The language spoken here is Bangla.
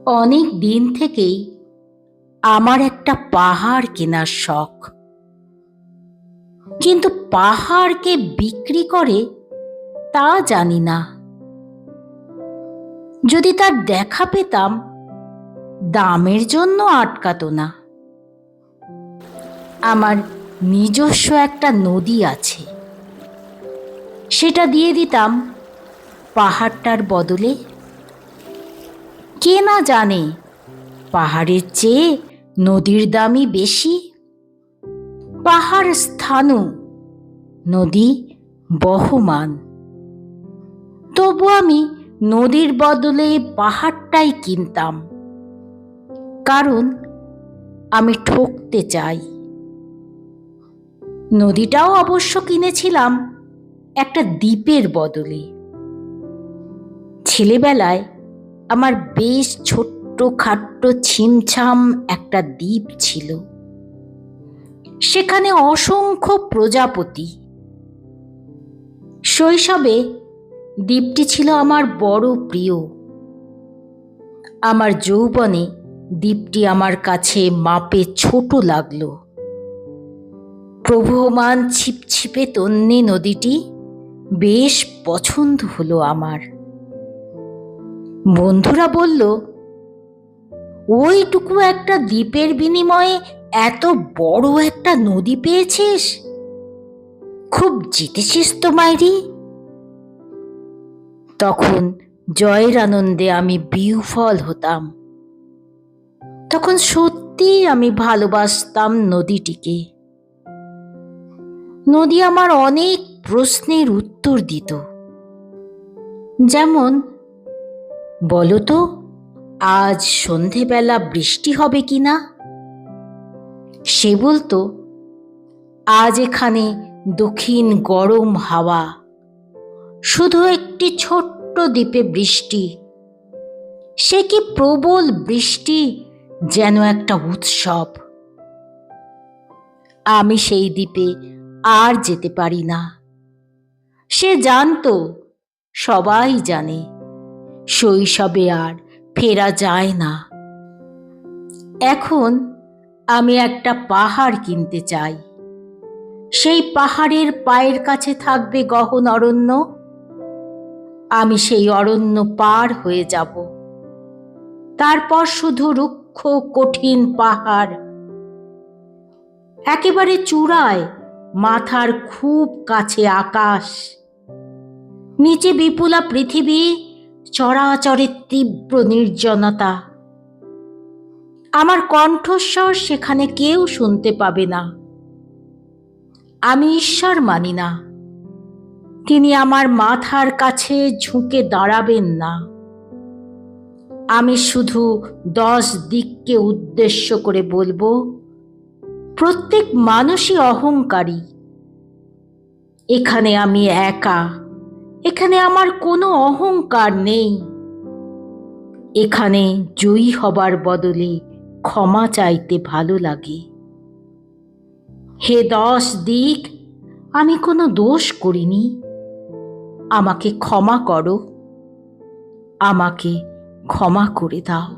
অনেক দিন থেকেই আমার একটা পাহাড় কেনার শখ, কিন্তু পাহাড় কে বিক্রি করে তা জানি না। যদি তার দেখা পেতাম, দামের জন্য আটকাতো না। আমার নিজস্ব একটা নদী আছে, সেটা দিয়ে দিতাম পাহাড়টার বদলে। কে না জানে পাহাড়ের চেয়ে নদীর দামই বেশি। পাহাড় স্থাণু, নদী বহমান। তবু আমি নদীর বদলে পাহাড়টাই কিনতাম, কারণ আমি ঠকতে চাই। নদীটাও অবশ্য কিনেছিলাম একটা দ্বীপের বদলে। ছেলেবেলায় আমার বেশ ছোট্ট খাট্ট ছিমছাম একটা দ্বীপ ছিল, সেখানে অসংখ্য প্রজাপতি। শৈশবে দ্বীপটি ছিল আমার বড় প্রিয়। আমার যৌবনে দ্বীপটি আমার কাছে মাপে ছোট লাগলো। প্রবহমান ছিপছিপে তন্নে নদীটি বেশ পছন্দ হলো আমার। বন্ধুরা বলল, ওইটুকু একটা দ্বীপের বিনিময়ে এত বড় একটা নদী পেয়েছিস, খুব জিতেছিস তো মাইরি। তখন জয়ের আনন্দে আমি বিহ্বল হতাম। তখন সত্যি আমি ভালোবাসতাম নদীটিকে। নদী আমার অনেক প্রশ্নের উত্তর দিত, যেমন, বলতো আজ সন্ধেবেলা বৃষ্টি হবে কিনা। সে বলতো, আজ এখানে দক্ষিণ গরম হাওয়া, শুধু একটি ছোট্ট দ্বীপে বৃষ্টি। সে কি প্রবল বৃষ্টি, যেন একটা উৎসব। আমি সেই দ্বীপে আর যেতে পারি না। সে জানতো, সবাই জানে, শৈশবে আর ফেরা যায় না। এখন আমি একটা পাহাড় কিনতে চাই। সেই পাহাড়ের পায়ের কাছে থাকবে গহন অরণ্য। আমি সেই অরণ্য পার হয়ে যাব। তারপর শুধু রুক্ষ কঠিন পাহাড়। একেবারে চূড়ায় মাথার খুব কাছে আকাশ, নিচে বিপুলা পৃথিবী, চরাচরের তীব্র নির্জনতা। আমার কণ্ঠস্বর সেখানে কেউ শুনতে পাবে না। আমি ঈশ্বর মানি না, তিনি আমার মাথার কাছে ঝুঁকে দাঁড়াবেন না। আমি শুধু 10 দিককে উদ্দেশ্য করে বলবো, প্রত্যেক মানুষই অহংকারী। এখানে আমি একা, এখানে আমার কোনো অহংকার নেই। এখানে জয়ী হবার বদলে ক্ষমা চাইতে ভালো লাগে। হে 10 দিক, আমি কোনো দোষ করিনি, আমাকে ক্ষমা করো, আমাকে ক্ষমা করে দাও।